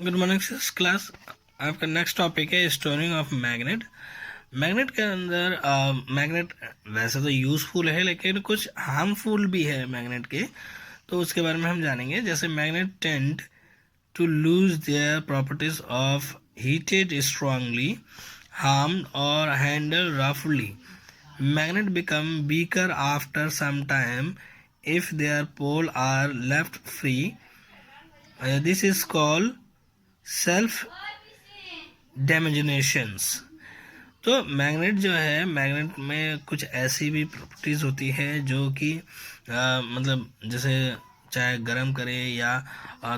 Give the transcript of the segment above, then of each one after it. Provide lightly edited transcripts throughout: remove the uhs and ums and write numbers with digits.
Good morning class. आपका next topic है storing of magnet. Magnet के अंदर मैग्नेट वैसे तो यूज़फुल है, लेकिन कुछ हार्मफुल भी है मैग्नेट के, तो उसके बारे में हम जानेंगे। जैसे magnet tend to lose their properties of heated strongly harmed or handled roughly. Magnet become weaker after some time if their pole are left free. This is called self डेमिनेशंस। तो मैग्नेट जो है, मैग्नेट में कुछ ऐसी भी properties होती है जो कि मतलब जैसे चाहे गर्म करे या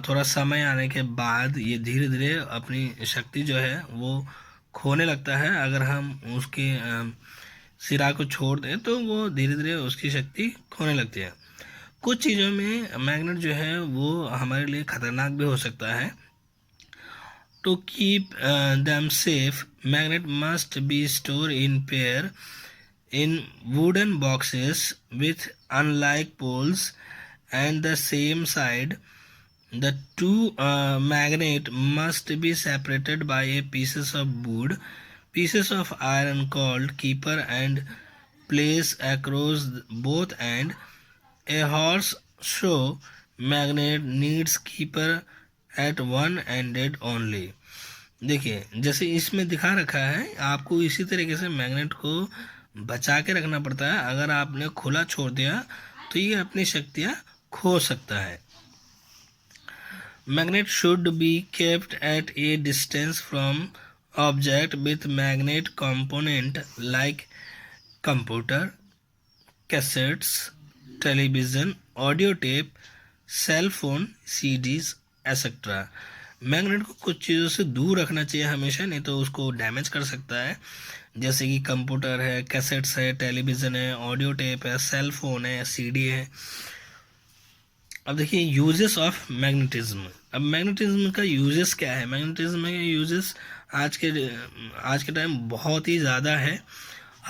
थोड़ा समय आने के बाद ये धीरे धीरे अपनी शक्ति जो है वो खोने लगता है। अगर हम उसके सिरा को छोड़ दें तो वो धीरे धीरे उसकी शक्ति खोने लगती है। कुछ चीज़ों में मैग्नेट जो है वो हमारे लिए खतरनाक भी हो सकता है। To keep them safe, magnet must be stored in pair in wooden boxes with unlike poles and the same side. The two magnet must be separated by a pieces of wood, pieces of iron called keeper, and placed across both end. A horse show magnet needs keeper at one ended only. देखिए जैसे इसमें दिखा रखा है, आपको इसी तरीके से मैग्नेट को बचा के रखना पड़ता है। अगर आपने खुला छोड़ दिया तो ये अपनी शक्तियाँ खो सकता है। Magnet should be kept at a distance from object with magnet component like computer, cassettes, television, audio tape, cell phone, CDs etcetera. Magnet को कुछ चीज़ों से दूर रखना चाहिए हमेशा, नहीं तो उसको डैमेज कर सकता है। जैसे कि कंप्यूटर है, कैसेट्स है, टेलीविज़न है, ऑडियो टेप है, सेल फोन है, सीडी है। अब देखिए यूजेस ऑफ मैग्नेटिज्म। अब मैग्नेटिज्म का यूजेस क्या है? मैग्नेटिज्म के यूजेस आज के टाइम बहुत ही ज़्यादा है।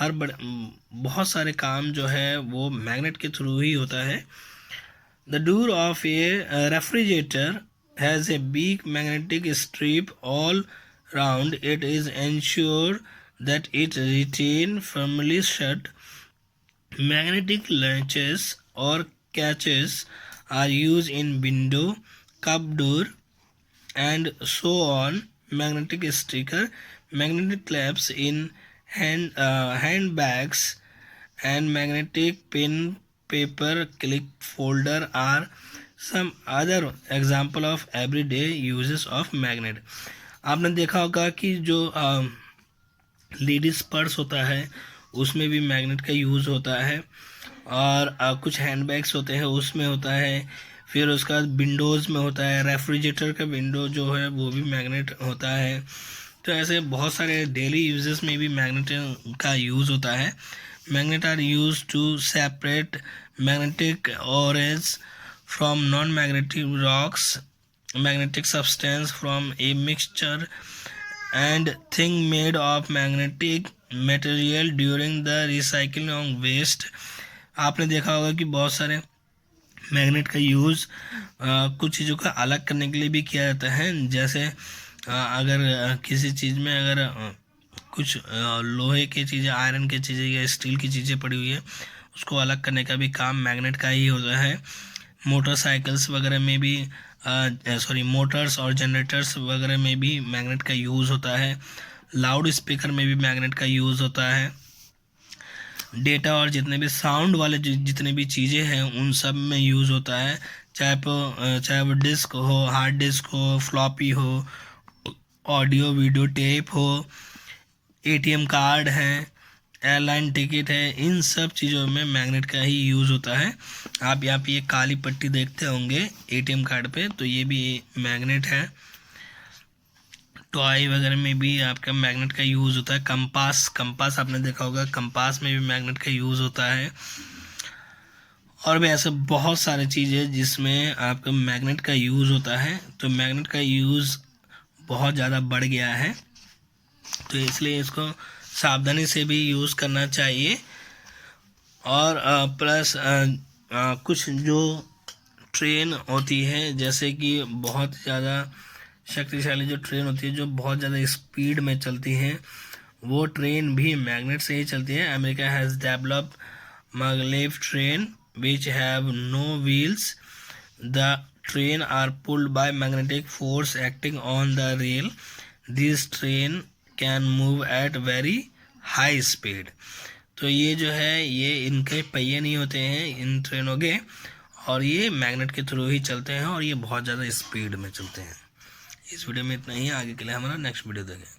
बहुत सारे काम जो है वो मैग्नेट के थ्रू ही होता है। The door of A refrigerator has a big magnetic strip all round it is ensure that it retain firmly shut. Magnetic latches or catches are used in window, cup door, and so on. Magnetic sticker, magnetic clamps in handbags, and magnetic pen, paper clip folder are some other example of everyday uses of magnet. आपने देखा होगा कि जो ladies purse होता है उसमें भी magnet का यूज़ होता है, और कुछ हैंडबैग्स होते हैं उसमें होता है। फिर उसका विंडोज़ में होता है, रेफ्रिजरेटर का विंडो जो है वो भी मैग्नेट होता है। तो ऐसे बहुत सारे डेली यूजेस में भी मैग्नेट का यूज़ होता है। Magnet are use to separate magnetic ores from non-magnetic rocks, magnetic substance from a mixture and thing made of magnetic material during the recycling of waste. आपने देखा होगा कि बहुत सारे मैग्नेट का यूज़ कुछ चीज़ों का अलग करने के लिए भी किया जाता है। जैसे अगर किसी चीज़ में अगर कुछ लोहे की चीज़ें, आयरन की चीज़ें या स्टील की चीज़ें पड़ी हुई है, उसको अलग करने का भी काम मैग्नेट का ही होता है। मोटरसाइकिल्स वगैरह में भी मोटर्स और जनरेटर्स वगैरह में भी मैग्नेट का यूज़ होता है। लाउड स्पीकर में भी मैग्नेट का यूज़ होता है। डेटा और जितने भी साउंड वाले जितने भी चीज़ें हैं उन सब में यूज़ होता है। चाहे वो डिस्क हो, हार्ड डिस्क हो, फ्लॉपी हो, ऑडियो वीडियो टेप हो, एटीएम कार्ड है, एयरलाइन टिकट है, इन सब चीज़ों में मैग्नेट का ही यूज़ होता है। आप यहाँ पे ये काली पट्टी देखते होंगे एटीएम कार्ड पे, तो ये भी मैग्नेट है। टॉय वगैरह में भी आपका मैग्नेट का यूज़ होता है। कंपास आपने देखा होगा, कंपास में भी मैग्नेट का यूज़ होता है। और भी ऐसे बहुत सारे चीज़ें जिसमें आपका मैग्नेट का यूज़ होता है। तो मैग्नेट का यूज़ बहुत ज़्यादा बढ़ गया है, तो इसलिए इसको सावधानी से भी यूज़ करना चाहिए। और प्लस कुछ जो ट्रेन होती है, जैसे कि बहुत ज़्यादा शक्तिशाली जो ट्रेन होती है जो बहुत ज़्यादा स्पीड में चलती है, वो ट्रेन भी मैग्नेट से ही चलती है। America has developed maglev train which have no wheels. The train are pulled by magnetic force acting on the rail. These train can move at very high speed. तो ये जो है ये इनके पहिए नहीं होते हैं इन ट्रेनों के, और ये मैग्नेट के थ्रू ही चलते हैं और ये बहुत ज़्यादा स्पीड में चलते हैं। इस वीडियो में इतना ही, आगे के लिए हमारा नेक्स्ट वीडियो देखें।